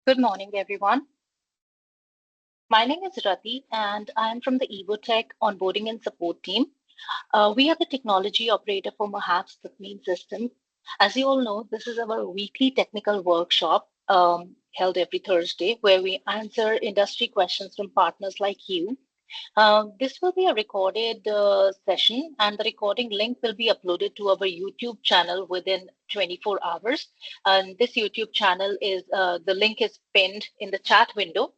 Good morning, everyone. My name is Rati, and I am from the Evotech onboarding and support team. We are the technology operator for Mahat's Tatmeen system. As you all know, this is our weekly technical workshop held every Thursday where we answer industry questions from partners like you. This will be a recorded session, and the recording link will be uploaded to our YouTube channel within 24 hours. And this YouTube channel is the link is pinned in the chat window.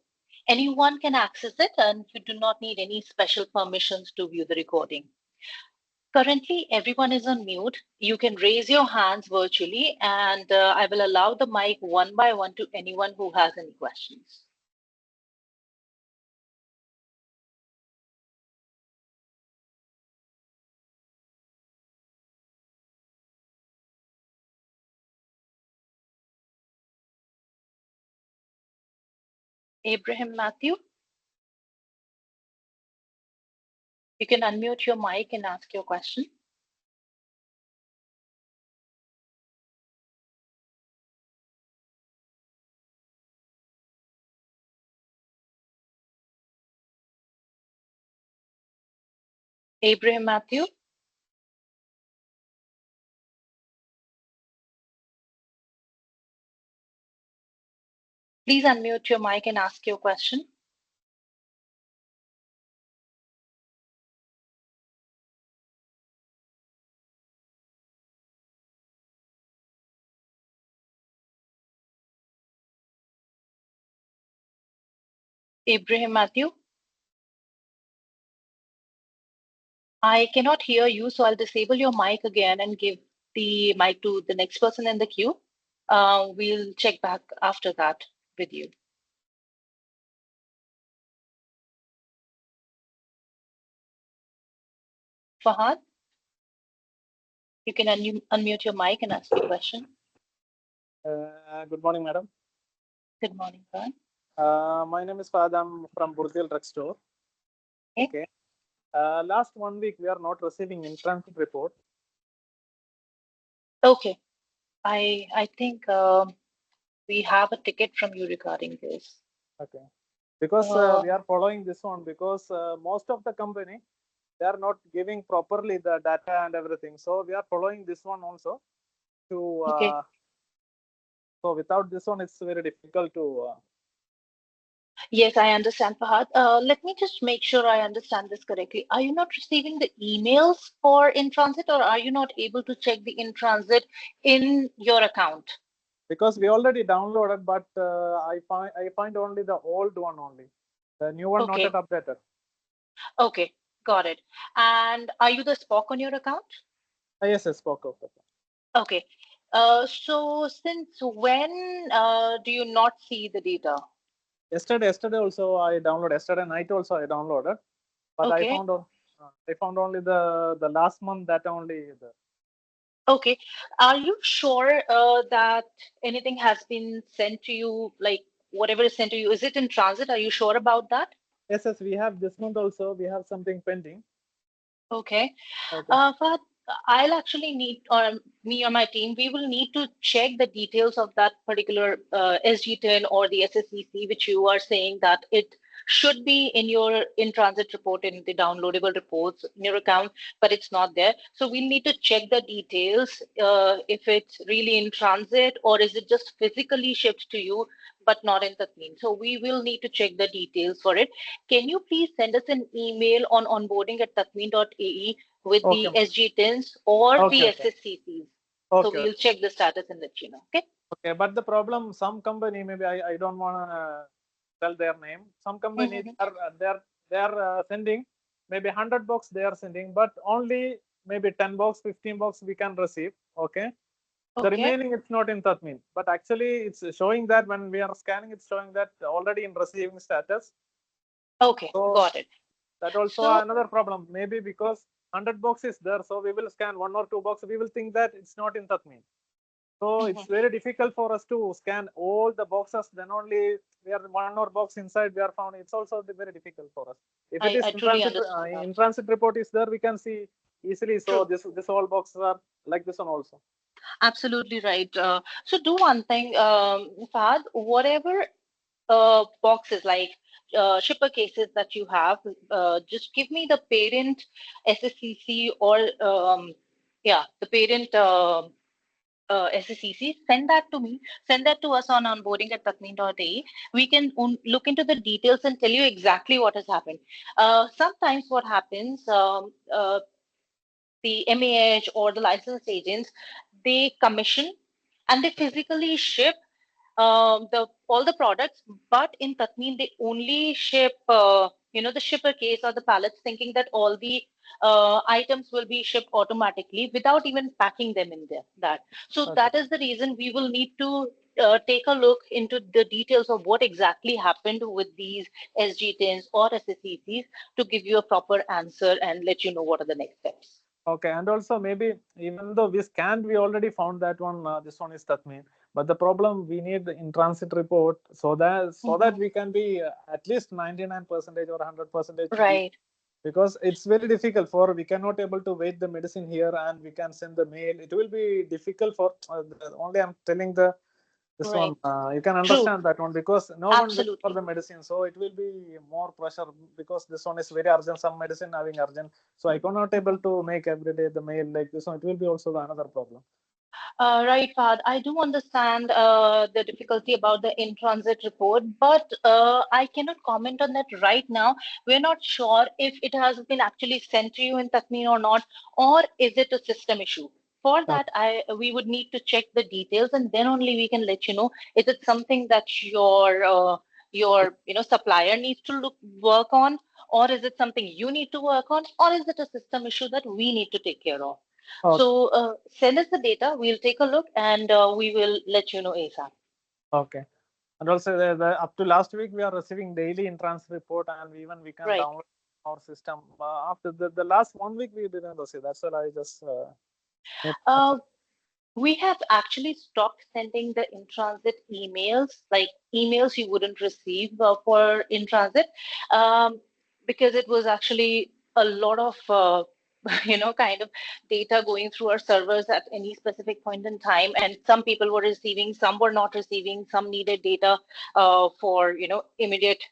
Anyone can access it, and you do not need any special permissions to view the recording. Currently, everyone is on mute. You can raise your hands virtually, and I will allow the mic one by one to anyone who has any questions. Abraham Matthew, you can unmute your mic and ask your question. Abraham Matthew. Please unmute your mic and ask your question. Abraham Matthew. I cannot hear you, so I'll disable your mic again and give the mic to the next person in the queue. We'll check back after that with you. Fahad, you can unmute your mic and ask your question. Good morning, madam. Good morning, Fahad. My name is Fahad. I'm from Burdil Drugstore. Okay. Last 1 week, we are not receiving in-transit report. Okay. I think we have a ticket from you regarding this. Okay. Because we are following this one because most of the company, they are not giving properly the data and everything. So we are following this one also. To okay. So without this one, it's very difficult to. Yes, I understand, Fahad. Let me just make sure I understand this correctly. Are you not receiving the emails for in transit, or are you not able to check the in transit in your account? Because we already downloaded, but I find only the old one only. The new one not yet updated. Okay, got it. And are you the Spock on your account? Yes, Spock. Okay. So since when do you not see the data? Yesterday also I downloaded. Yesterday night also I downloaded, but I found only the last month data only there. Okay. Are you sure that anything has been sent to you, like whatever is sent to you, is it in transit? Are you sure about that? Yes, we have this month also. We have something pending. Okay. But I'll actually need, or me or my team, we will need to check the details of that particular SG10 or the SSEC, which you are saying that it should be in your in-transit report, in the downloadable reports in your account, but it's not there. So we'll need to check the details if it's really in transit or is it just physically shipped to you, but not in Tatmeen. So we will need to check the details for it. Can you please send us an email on onboarding@tatmeen.ae with the SG10s or the SSCCs? So we'll check the status and let you know. Okay. Okay, but the problem, some company, maybe I don't want to tell their name. Some companies they are sending maybe 100 box they are sending, but only maybe 10 box, 15 box we can receive. Okay. The remaining it's not in Tatmeen, but actually it's showing that when we are scanning, it's showing that already in receiving status. Okay, so got it. That also another problem. Maybe because 100 box is there, so we will scan 1 or 2 box. We will think that it's not in Tatmeen. So it's very difficult for us to scan all the boxes. Then only we are 1 more box inside we are found. It's also very difficult for us. If it is in transit report is there, we can see easily. So this all boxes are like this one also. Absolutely right. So do one thing, Fahad, whatever boxes like shipper cases that you have, just give me the parent SSCC or yeah, the parent SSCC. Send that to me. Send that to us on onboarding at tatmeen.ae. We can look into the details and tell you exactly what has happened. Sometimes what happens, the MAH or the licensed agents, they commission and they physically ship the all the products, but in Tatmeen they only ship the shipper case or the pallets, thinking that all the items will be shipped automatically without even packing them in there. That so Okay. that is the reason we will need to take a look into the details of what exactly happened with these SG10s or SSCCs to give you a proper answer and let you know what are the next steps. Okay, and also maybe even though we scanned, we already found that one. This one is Tatmeen, but the problem we need the in transit report so that Mhm. we can be at least 99% or 100% be, Right. because it's very difficult for we cannot able to wait the medicine here and we can send the mail. It will be difficult for only I'm telling the this one, Right. you can True. understand that one because no one waits for Absolutely. the medicine, so it will be more pressure because this one is very urgent, some medicine having urgent, so I cannot able to make every day the mail like this one. It will be also another problem. Right, Fahad. I do understand the difficulty about the in-transit report, but I cannot comment on that right now. We're not sure if it has been actually sent to you in Takmeen or not, or is it a system issue? For Okay. that, we would need to check the details, and then only we can let you know. Is it something that your supplier needs to work on, or is it something you need to work on, or is it a system issue that we need to take care of? Okay. So send us the data. We'll take a look and we will let you know ASAP. Okay. And also up to last week we are receiving daily in trans report, and even we can Right. download our system. After the last 1 week we didn't receive. That's why I just made Uh, we have actually stopped sending the in transit emails, like emails you wouldn't receive for in transit, um, because it was actually a lot of kind of data going through our servers at any specific point in time, and some people were receiving, some were not receiving, some needed data for immediate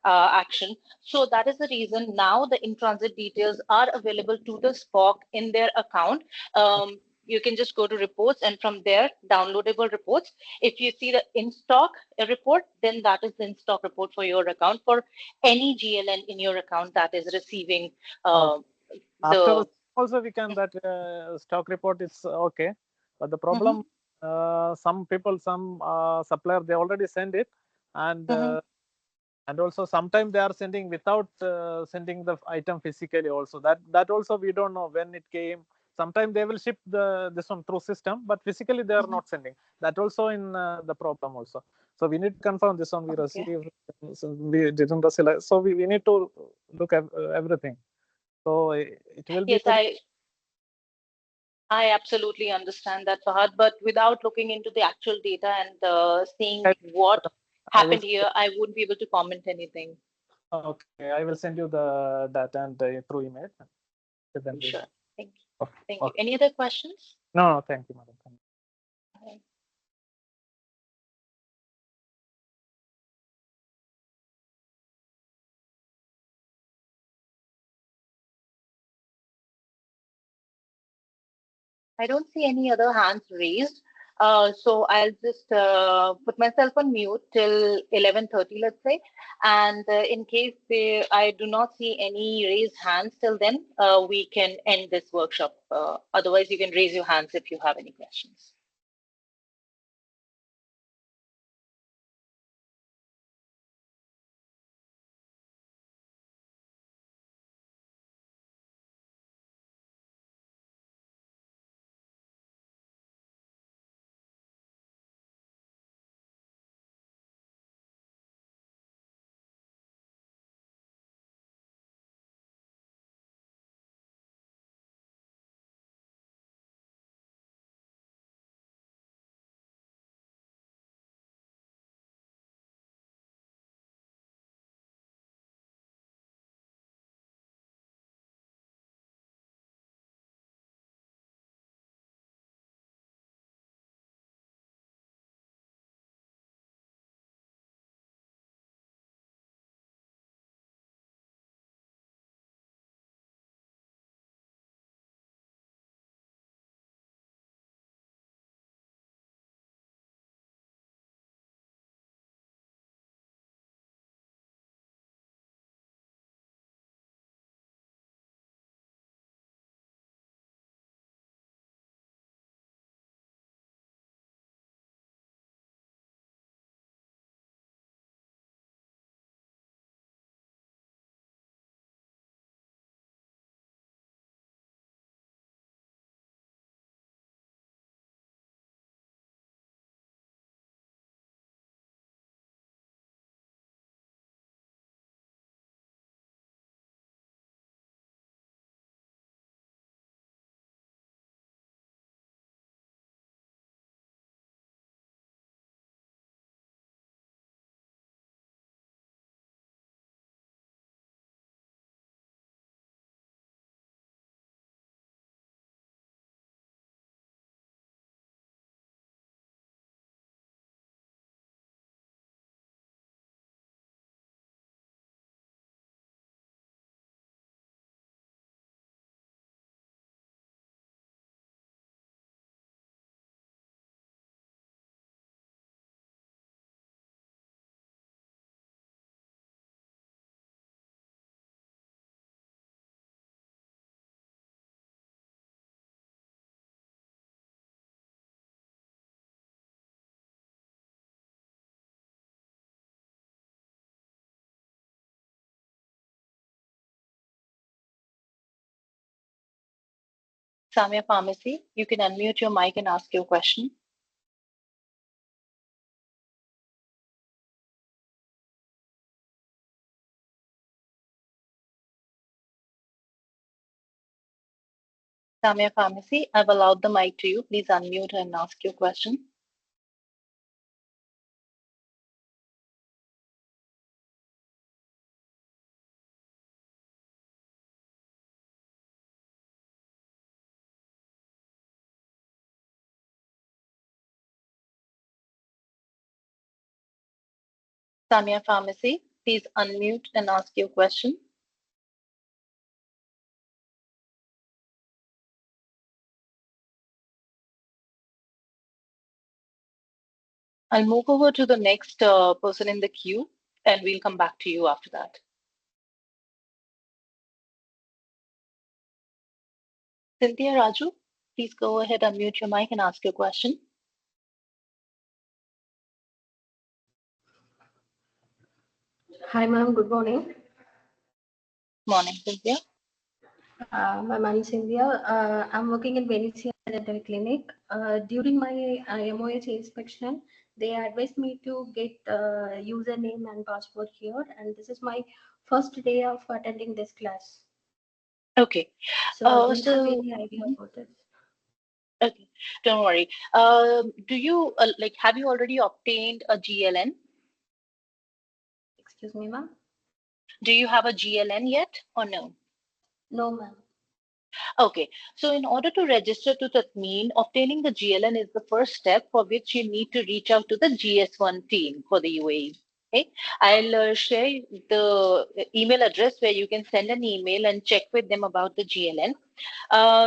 action. So that is the reason now the in transit details are available to the Spock in their account. You can just go to reports and from there downloadable reports. If you see the in stock report, then that is the in stock report for your account for any GLN in your account that is receiving okay. After the. also we can that stock report is okay, but the Mhm, problem some people, some supplier, they already send it, and mhm, also sometimes they are sending without sending the item physically also. That also we don't know when it came. Sometimes they will ship this one through system, but physically they are mhm. not sending. That also in the problem also. So we need to confirm this one we Okay. receive. So we didn't receive. So we need to look at everything. So it will be Yes, very. I absolutely understand that, Fahad, but without looking into the actual data and seeing what I will. happened here, I wouldn't be able to comment anything. Okay, I will send you the data and through email. Then we Sure. will. Thank you. Okay. Thank you. Okay. Any other questions? No, no, thank you, madam. Thank you. I don't see any other hands raised. So I'll just put myself on mute till 11:30, let's say. And in case I do not see any raised hands till then, we can end this workshop. Otherwise, you can raise your hands if you have any questions. Samya Pharmacy, you can unmute your mic and ask your question. Samya Pharmacy, I've allowed the mic to you. Please unmute and ask your question. Samya Pharmacy, please unmute and ask your question. I'll move over to the next person in the queue, and we'll come back to you after that. Cynthia Raju, please go ahead, unmute your mic and ask your question. Hi, ma'am. Good morning. Morning, Cynthia. I'm Cynthia. I'm working in Venetia Dental Clinic. During my MOH inspection, they advised me to get username and password here, and this is my first day of attending this class. Okay. So I don't have any idea about this. Okay, don't worry. Do you have you already obtained a GLN? Excuse me, ma'am. Do you have a GLN yet or no? No, ma'am. Okay, so in order to register to Tatmeen, obtaining the GLN is the first step for which you need to reach out to the GS1 team for the UAE. Okay, I'll share the email address where you can send an email and check with them about the GLN.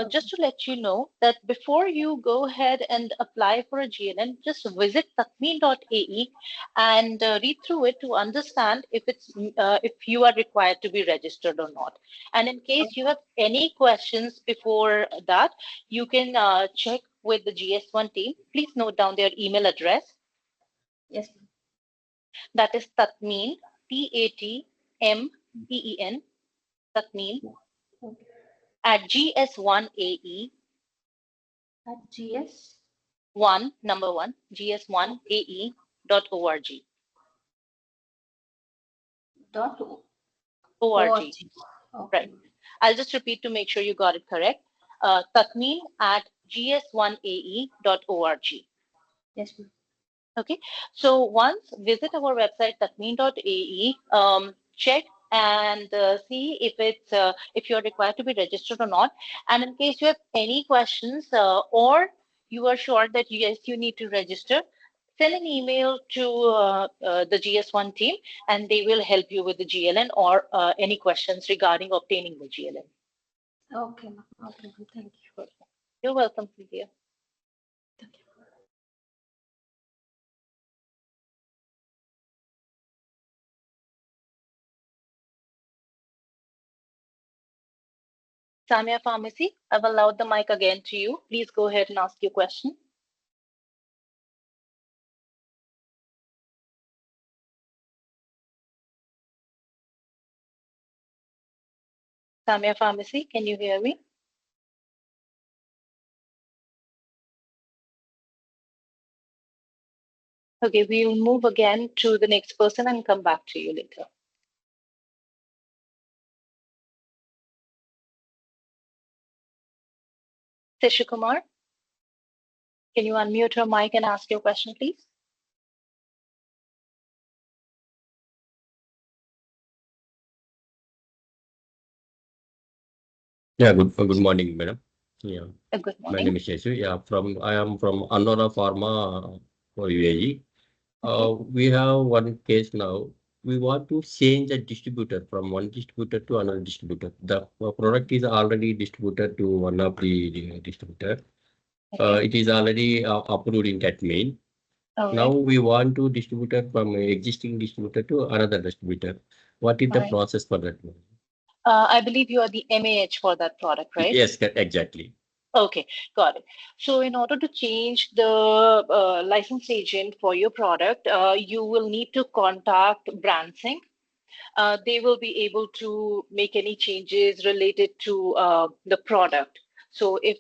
Just to let you know that before you go ahead and apply for a GLN, just visit tatmeen.ae and read through it to understand if you are required to be registered or not. And in case you have any questions before that, you can check with the GS1 team. Please note down their email address. Yes, ma'am. That is Tatmeen, Tatmeen, Tatmeen Okay. at gs1ae At GS number one gs1ae.org. dot org. org. Okay, Right. ma'am. I'll just repeat to make sure you got it correct. Tatmeen at gs1ae.org. Yes, ma'am. Okay, so once visit our website tatmeen.ae, check and see if you're required to be registered or not. And in case you have any questions or you are sure that yes, you need to register, send an email to the GS1 team and they will help you with the GLN or any questions regarding obtaining the GLN. Okay, ma'am. Okay, ma'am. Thank you. You're welcome, Cynthia. Thank you. Samia Pharmacy, I've allowed the mic again to you. Please go ahead and ask your question. Samia Pharmacy, can you hear me? Okay, we'll move again to the next person and come back to you later. Seshikumar, can you unmute your mic and ask your question, please? Yeah, good morning, madam. Yeah, Good my morning. name is Shesu. Yeah, I am from Anora Pharma for UAE. Okay. We have one case now. We want to change the distributor from one distributor to another distributor. The product is already distributed to one of the distributor. Okay. It is already approved in Tatmeen. All Now right. we want to distribute it from existing distributor to another distributor. What is All the right. process for that? I believe you are the MAH for that product, right? Yes, exactly. Okay, got it. So in order to change the licensed agent for your product, you will need to contact BrandSync. They will be able to make any changes related to the product. So if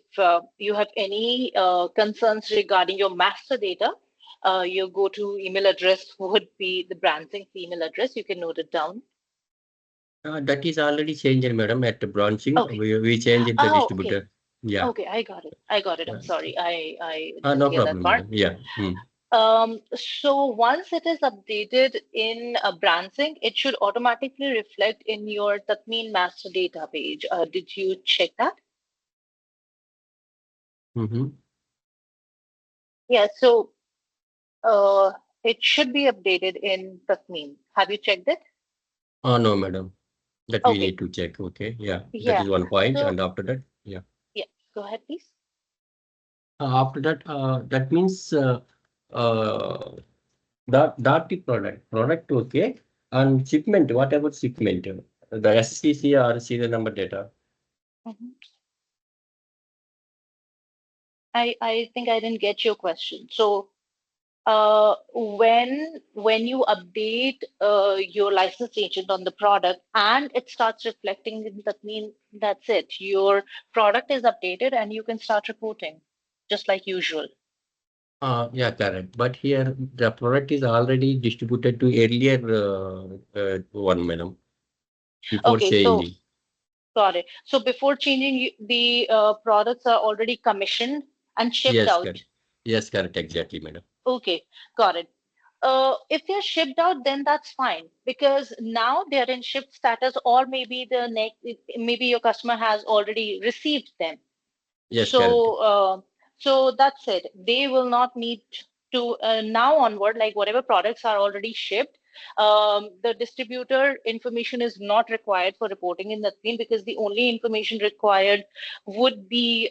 you have any concerns regarding your master data, your go-to email address would be the branching email address. You can note it down. That is already changed, madam. At the branching, Okay. we changed the Oh, okay. distributor. Yeah. Okay, I got it. I got it. I'm sorry. I didn't No hear that problem, part. madam. Yeah. So once it is updated in branching, it should automatically reflect in your Tatmeen master data page. Did you check that? Mm-hmm. Yeah, so it should be updated in Tatmeen. Have you checked it? Oh, no, madam. That we Okay. need to check. Okay. Yeah. That Yeah. is one point. So And after that, yeah. yeah, go ahead, please. After that, that means that the product, okay. And shipment, what about shipment? The SCC or serial number data? Mhm. I think I didn't get your question. So when you update your license agent on the product and it starts reflecting in that mean that's it. Your product is updated and you can start reporting just like usual. Yeah, correct. But here the product is already distributed to earlier one, madam, before Okay, so changing. got it. So before changing, the products are already commissioned and shipped Yes, out. correct. Yes, correct. Exactly, madam. Okay, got it. If they're shipped out, then that's fine because now they're in shipped status, or maybe the next, maybe your customer has already received them. Yes, correct. So that's it. They will not need to now onward, like whatever products are already shipped. The distributor information is not required for reporting in that thing because the only information required would be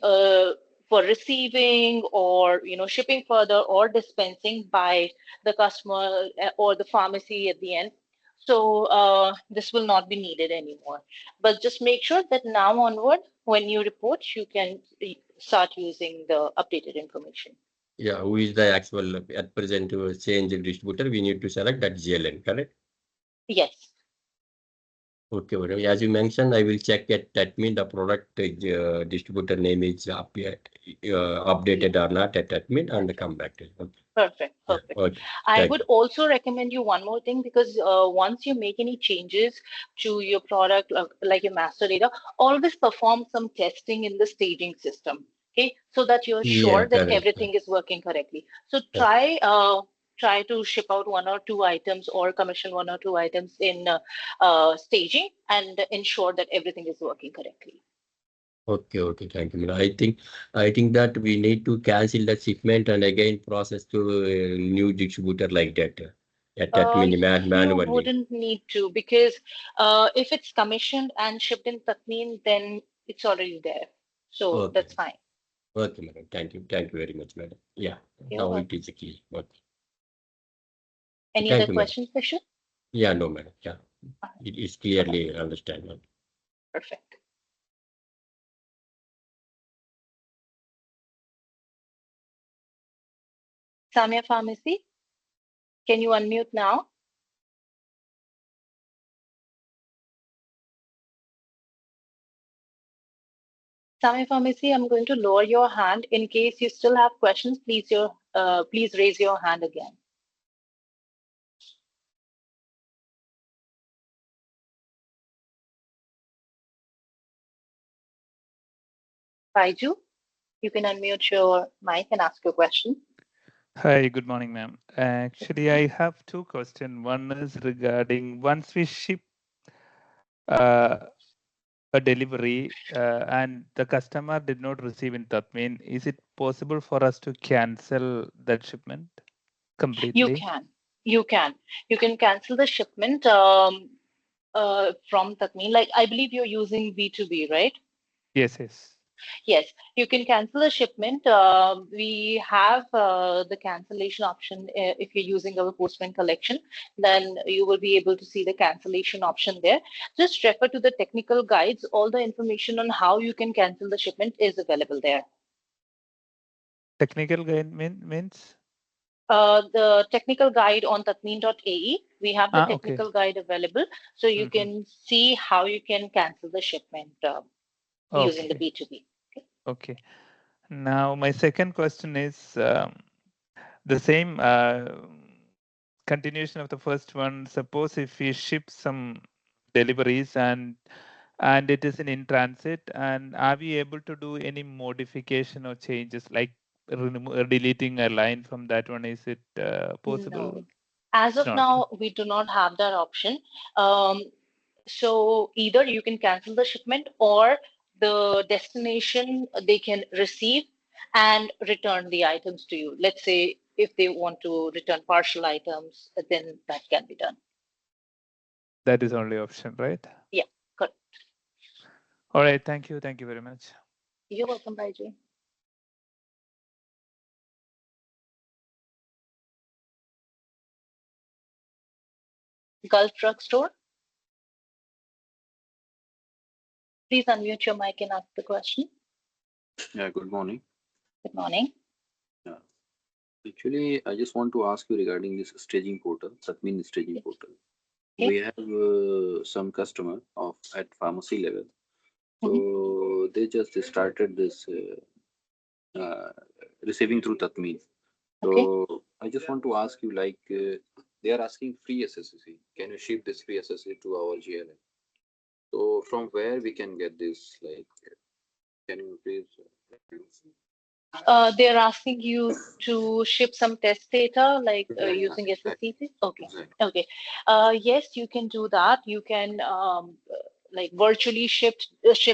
for receiving or shipping further or dispensing by the customer or the pharmacy at the end. So this will not be needed anymore. But just make sure that now onward, when you report, you can start using the updated information. Yeah, who is the actual at present change distributor? We need to select that GLN, correct? Yes. Okay, madam. As you mentioned, I will check at that mean the product distributor name is updated or not at that mean and come back to you. Okay. Perfect. Yeah. Perfect. Okay. I Thank would also recommend you one more thing because once you make any changes to your product, like your master data, always perform some testing in the staging system. Okay, so that you're you. Yeah, sure that correct. everything is working correctly. So Correct. try to ship out one or two items or commission one or two items in staging and ensure that everything is working correctly. Okay, okay, thank you, madam. I think that we need to cancel the shipment and again process to a new distributor like that. At that minimum You manually. wouldn't need to because if it's commissioned and shipped in Tatmeen, then it's already there. So Okay. that's fine. Okay, madam. Thank you. Thank you very much, madam. Yeah. You're Now it welcome. is clear. Okay. Any other Thank you, madam. questions, Vishnu? Yeah, no, madam. Yeah. It is Okay, clearly understandable. perfect. Samia Pharmacy, can you unmute now? Samia Pharmacy, I'm going to lower your hand. In case you still have questions, please raise your hand again. Baiju, you can unmute your mic and ask your question. Hi, good morning, ma'am. Actually, I have two questions. One is regarding once we ship uh, a delivery and the customer did not receive in Tatmeen, is it possible for us to cancel that shipment You completely? can. You can. You can cancel the shipment from Tatmeen. Like I believe you're using B2B, right? Yes, yes. Yes, you can cancel the shipment. We have the cancellation option if you're using our postman collection, then you will be able to see the cancellation option there. Just refer to the technical guides. All the information on how you can cancel the shipment is available there. Technical guide means? The technical guide on tatmeen.ae, we have the Okay. technical guide available, so you Mm-hmm. can see how you can cancel the shipment using the Okay. B2B. Okay. Now, my second question is the same continuation of the first one. Suppose if we ship some deliveries and it is in transit, and are we able to do any modification or changes like deleting a line from that one? Is it possible? No. As It's of not. now, we do not have that option. Um, so either you can cancel the shipment or the destination they can receive and return the items to you. Let's say if they want to return partial items, then that can be done. That is only option, right? Yeah, correct. All right. Thank you. Thank you very much. You're welcome, Baiju. Gulf Drug Store. Please unmute your mic and ask the question. Yeah, good morning. Good morning. Yeah. Actually, I just want to ask you regarding this staging portal, Tatmeen staging portal. Okay. We have some customer of at pharmacy level. So they just started this receiving through Tatmeen. Okay. So I just want to ask you, like, they are asking free SSC. Can you ship this free SSC to our GLA? So from where we can get this? Like, can you please? They're asking you to ship some test data, like using Exactly. SSCP. Okay. Exactly. Okay. Yes, you can do that. You can like virtually ship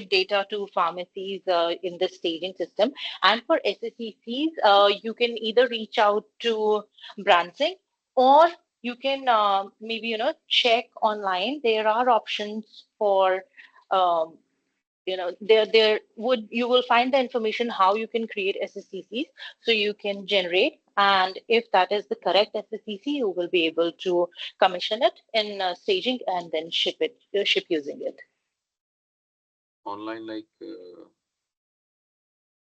data to pharmacies in the staging system. And for SSCCs, you can either reach out to Bransing or you can maybe check online. There are options for um, there would you will find the information how you can create SSCCs, so you can generate, and if that is the correct SSCC, you will be able to commission it in staging and then ship using it. Online, like,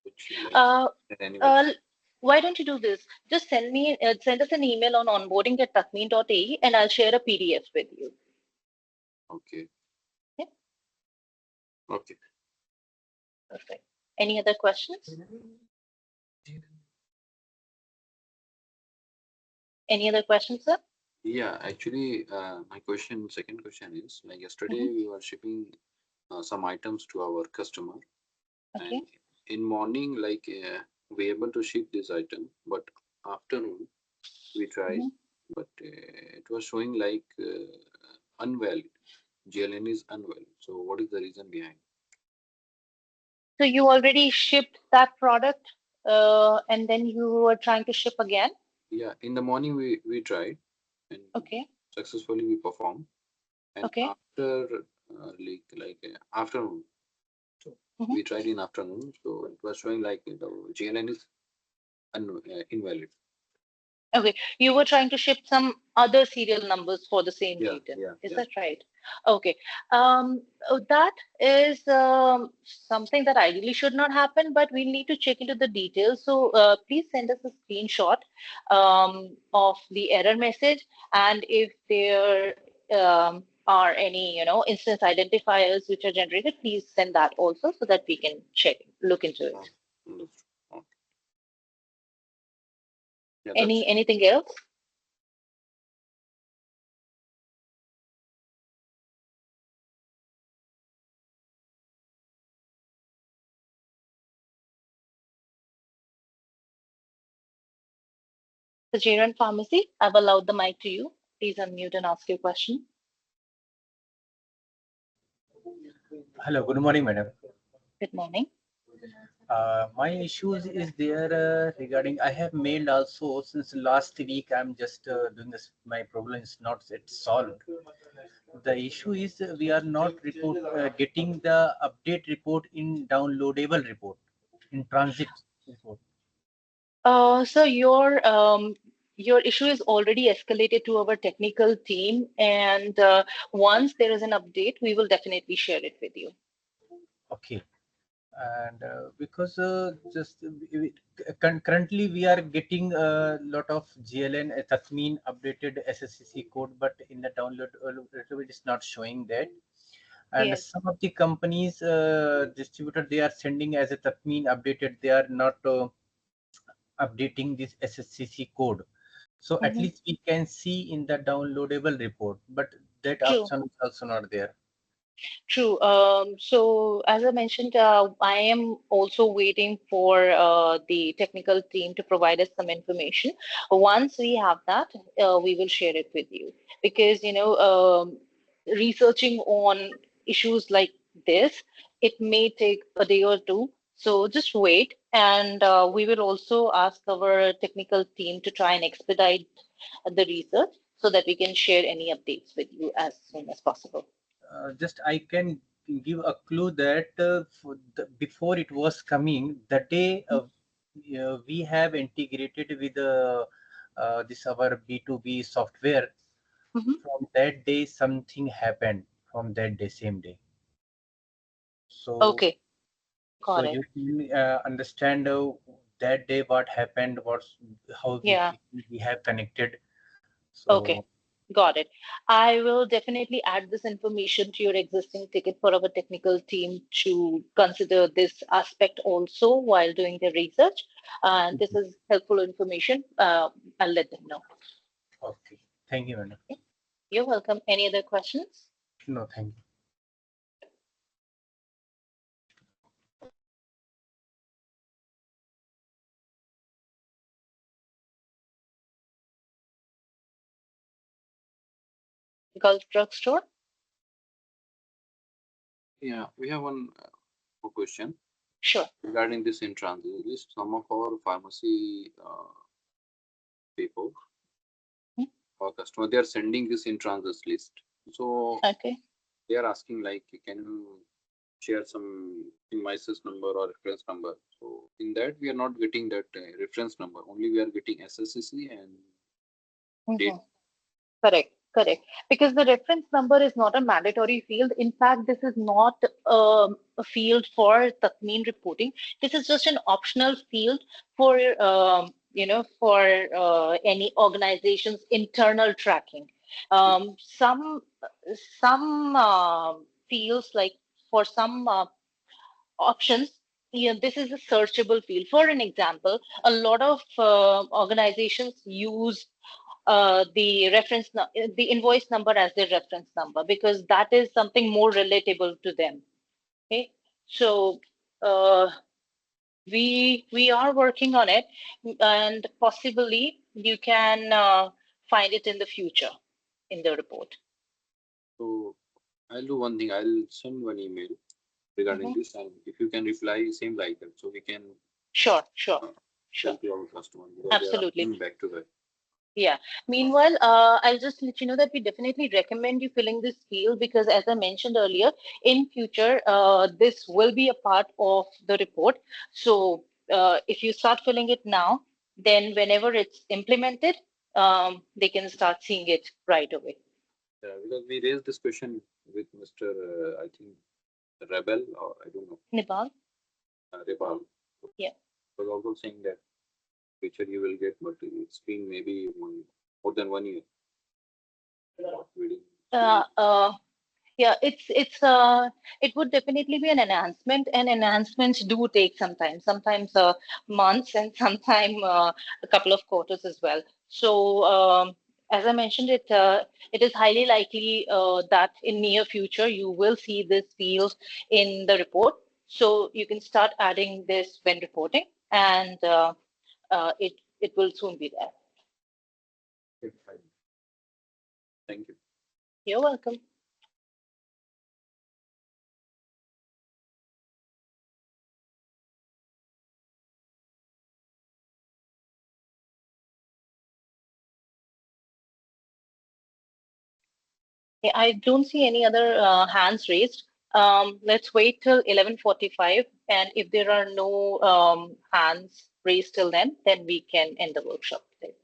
which, like, uh, anywhere. uh, why don't you do this? Just send us an email on onboarding@tatmeen.ae and I'll share a PDF with you. Okay. Yeah. Okay. Perfect. Any other questions? Any other questions, sir? Yeah, actually, my second question is, like, yesterday Mhm. we were shipping some items to our customer, Okay. and in morning, like, we able to ship this item, but afternoon we tried, Mhm. but it was showing like unvalid. GLN is unvalid. So what is the reason behind? So you already shipped that product, and then you were trying to ship again? Yeah, in the morning we tried, and Okay. successfully we performed, and Okay. after afternoon, so Mhm. we tried in afternoon, so it was showing like the GLN is invalid. Okay. You were trying to ship some other serial numbers for the same Yeah, item. yeah, Is yeah. that right? Okay. That is something that ideally should not happen, but we need to check into the details. So please send us a screenshot of the error message, and if there are any, instance identifiers which are generated, please send that also so that we can look into it. Understood. Okay. Yeah, that's Anything else? Sajiran Pharmacy, I've allowed the mic to you. Please unmute and ask your question. Hello, good morning, madam. Good morning. My issues is there regarding I have mailed also since last week. I'm just doing this. My problem is not yet solved. The issue is we are not getting the update report in downloadable report in transit report. So your issue is already escalated to our technical team, and once there is an update, we will definitely share it with you. Okay. And because just currently we are getting a lot of GLN Tatmeen updated SSCC code, but in the download it is not showing that. And Yes. some of the companies distributor, they are sending as a Tatmeen updated, they are not updating this SSCC code. So at Mhm. least we can see in the downloadable report, but that True. option is also not there. True. So as I mentioned, I am also waiting for the technical team to provide us some information. Once we have that, we will share it with you. Because, researching on issues like this, it may take a day or two. So just wait, and we will also ask our technical team to try and expedite the research so that we can share any updates with you as soon as possible. Just I can give a clue that before it was coming, the day we have integrated with this our B2B software. Mhm. From that day, something happened. From that day, same day. So, Okay, so got it. you can understand that day what happened, what's how Yeah, we have connected. okay, So, got it. I will definitely add this information to your existing ticket for our technical team to consider this aspect also while doing the research. And this is helpful information. I'll let them know. okay. Thank you, madam. You're welcome. Any other questions? No, thank you. Gulf Drugstore? Yeah, we have one more question Sure. regarding this in transit list. Some of our pharmacy people Hmm. or customer, they are sending this in transit list. So Okay. they are asking like, can you share some invoices number or reference number? So in that we are not getting that reference number. Only we are getting SSCC and date. Mhm. Correct, correct. Because the reference number is not a mandatory field. In fact, this is not a field for Tatmeen reporting. This is just an optional field for for any organization's internal tracking. Some fields like for some options. Yeah, this is a searchable field. For an example, a lot of organizations use the invoice number as their reference number because that is something more relatable to them. Okay, so uh, we are working on it, and possibly you can find it in the future in the report. So I'll do one thing. I'll send one email regarding Mhm. this, and if you can reply same like that, so we can Sure, sure, uh, tell sure, to our customer because they are absolutely. asking back to back. Yeah. Meanwhile, I'll just let you know that we definitely recommend you filling this field because, as I mentioned earlier, in future, this will be a part of the report. So, if you start filling it now, then whenever it's implemented, they can start seeing it right away. Because we raised this question with Mr. I think Rebel or I don't know Nepal? Rebel. Yeah. Was also saying that future you will get, but it's been maybe more than 1 year. Waiting. Uh, uh, Yeah, it would definitely be an enhancement, and enhancements do take some time, sometimes months, and sometime a couple of quarters as well. So, as I mentioned, it is highly likely that in near future you will see this field in the report. So you can start adding this when reporting, and it will soon be there. Okay, fine. Thank you. You're welcome. Yeah, I don't see any other hands raised. Let's wait till 11:45, and if there are no hands raised till then we can end the workshop today.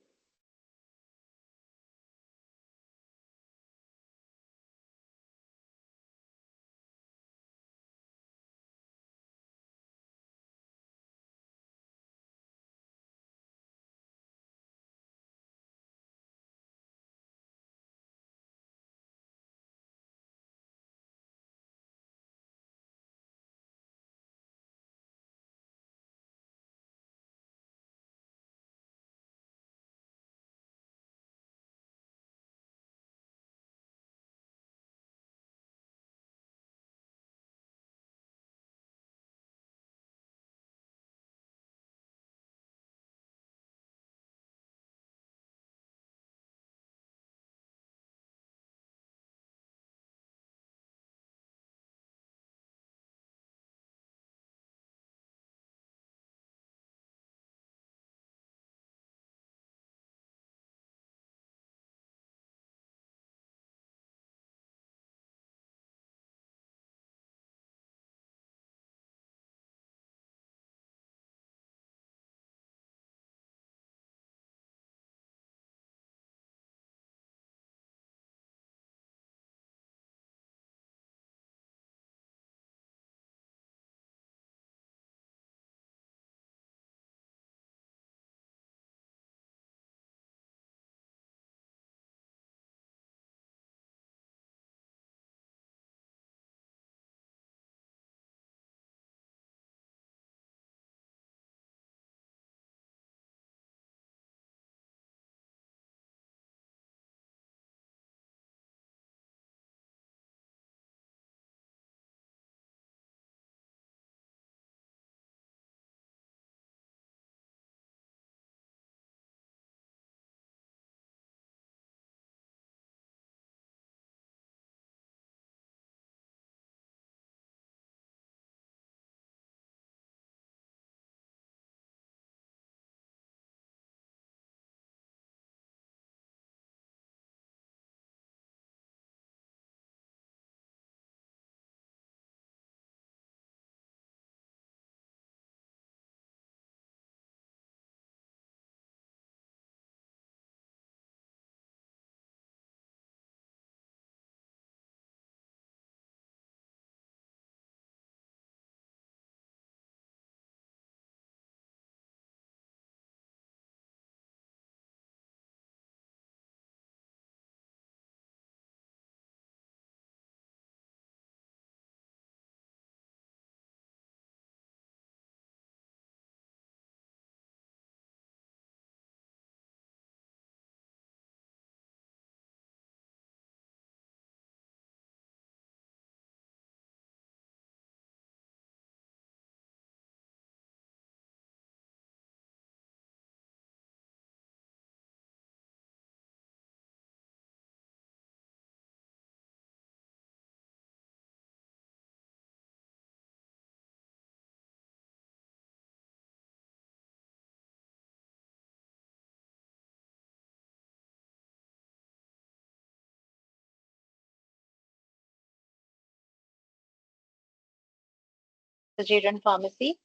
Sajeeran Pharmacy.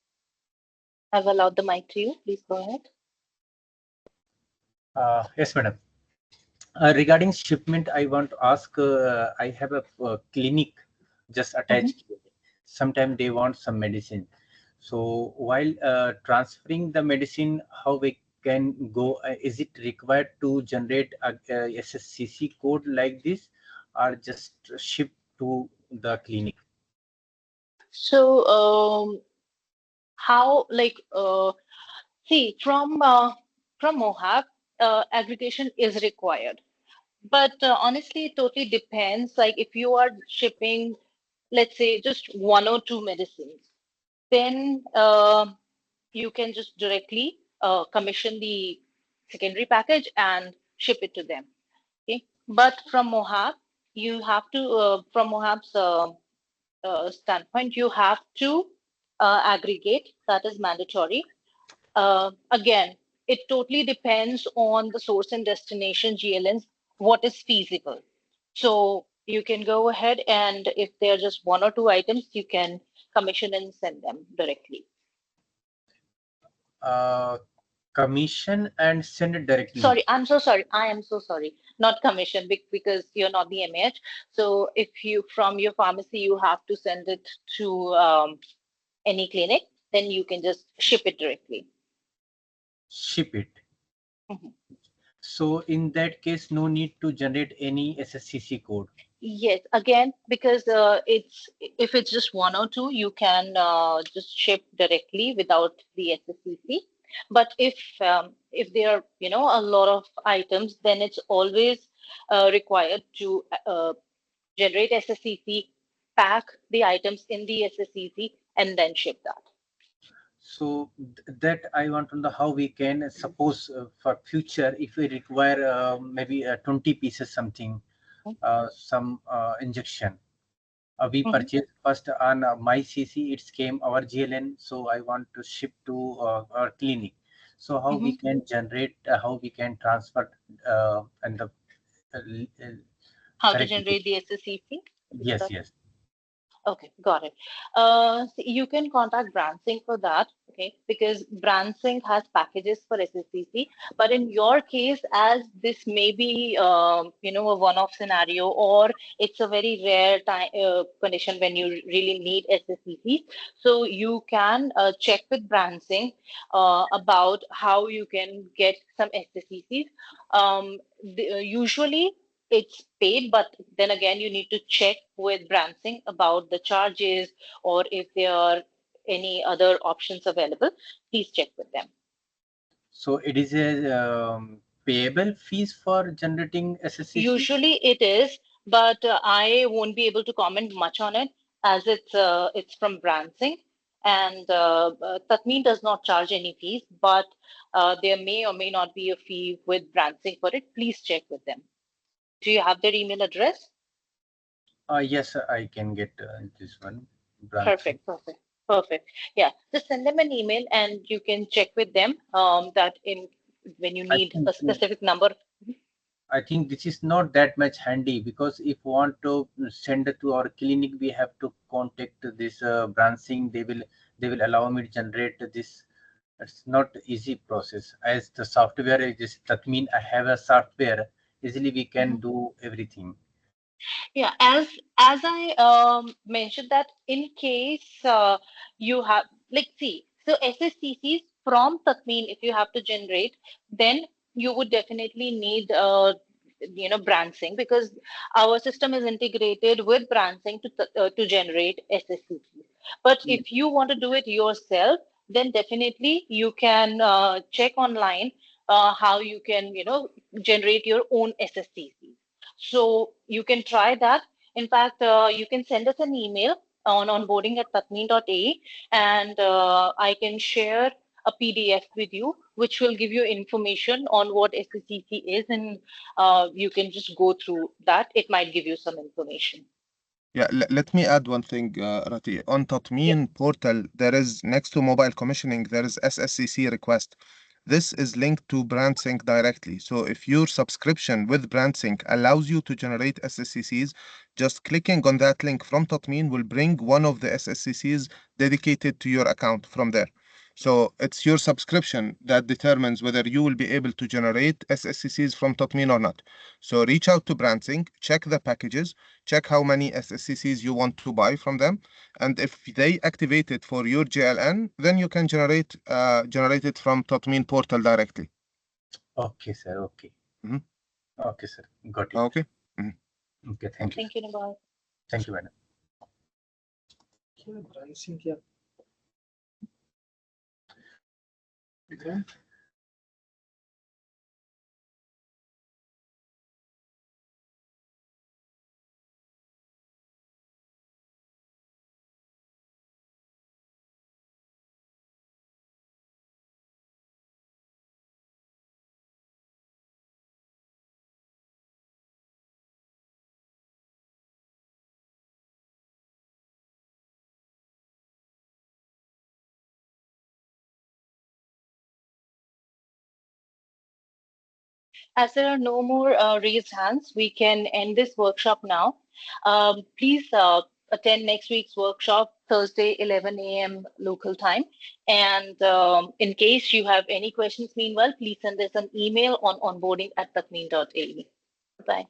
I've allowed the mic to you. Please go ahead. Yes, madam. Regarding shipment, I want to ask, I have a clinic just attached. Sometimes they want some medicine. So while transferring the medicine, how we can go? Is it required to generate a SSCC code like this, or just ship to the clinic? So, how like see from Mohab, aggregation is required, but honestly, it totally depends. Like if you are shipping, let's say, just one or two medicines, then you can just directly commission the secondary package and ship it to them. Okay, but from Mohab, you have to from Mohab's standpoint, you have to aggregate. That is mandatory. Again, it totally depends on the source and destination GLNs, what is feasible. So you can go ahead and if there are just one or two items, you can commission and send them directly. Commission and send it directly. Sorry, I'm so sorry. I am so sorry. Not commission because you're not the MAH. So if you from your pharmacy you have to send it to any clinic, then you can just ship it directly. Ship it. Mhm. So in that case, no need to generate any SSCC code. Yes, again, because it's if it's just one or two, you can just ship directly without the SSCC. But if there are a lot of items, then it's always required to generate SSCC, pack the items in the SSCC, and then ship that. So that I want to know how we can suppose for future if we require maybe 20 pieces something, some injection. We purchase first on my CC, it came our GLN, so I want to ship to our clinic. So how we can generate, how we can transfer and the How to correct. generate the SSCC? Yes, yes. Okay, got it. So you can contact BrandSync for that, okay? Because BrandSync has packages for SSCC, but in your case, as this may be, a one-off scenario, or it's a very rare time condition when you really need SSCC, so you can check with BrandSync about how you can get some SSCCs. Usually it's paid, but then again, you need to check with BrandSync about the charges or if there are any other options available. Please check with them. So it is a payable fees for generating SSCC? Usually it is, but I won't be able to comment much on it as it's from BrandSync, and Tatmeen does not charge any fees, but there may or may not be a fee with BrandSync for it. Please check with them. Do you have their email address? Yes, I can get this one. Perfect, perfect, perfect. Yeah, just send them an email and you can check with them that in when you need a specific number. I think this is not that much handy because if we want to send it to our clinic, we have to contact this branching. They will allow me to generate this. It's not easy process. As the software is, that means I have a software. Easily we can do everything. Yeah, as I mentioned that in case you have see, so SSCCs from Tatmeen, if you have to generate, then you would definitely need BrandSync because our system is integrated with BrandSync to generate SSCCs. But if you want to do it yourself, then definitely you can check online how you can generate your own SSCCs. So you can try that. In fact, you can send us an email on onboarding@tatmeen.ae and I can share a PDF with you, which will give you information on what SCCC is, and you can just go through that. It might give you some information. Yeah, let me add one thing, Rati. On Tatmeen portal, there is next to mobile commissioning, there is SSCC request. this is linked to BrandSync directly. So if your subscription with BrandSync allows you to generate SSCCs, just clicking on that link from Tatmeen will bring one of the SSCCs dedicated to your account from there. So it's your subscription that determines whether you will be able to generate SSCCs from Tatmeen or not. So reach out to BrandSync, check the packages, check how many SSCCs you want to buy from them, and if they activate it for your JLN, then you can generate it from Tatmeen portal directly. Okay, sir. Okay. Mhm. Okay, sir. Got it. Okay. Mhm. Okay. Thank you. Thank you, Nabal. Thank you, madam. As there are no more raised hands, we can end this workshop now. Please attend next week's workshop, Thursday, 11 a.m. local time. And in case you have any questions, meanwhile, please send us an email on onboarding@tatmeen.ae. Bye.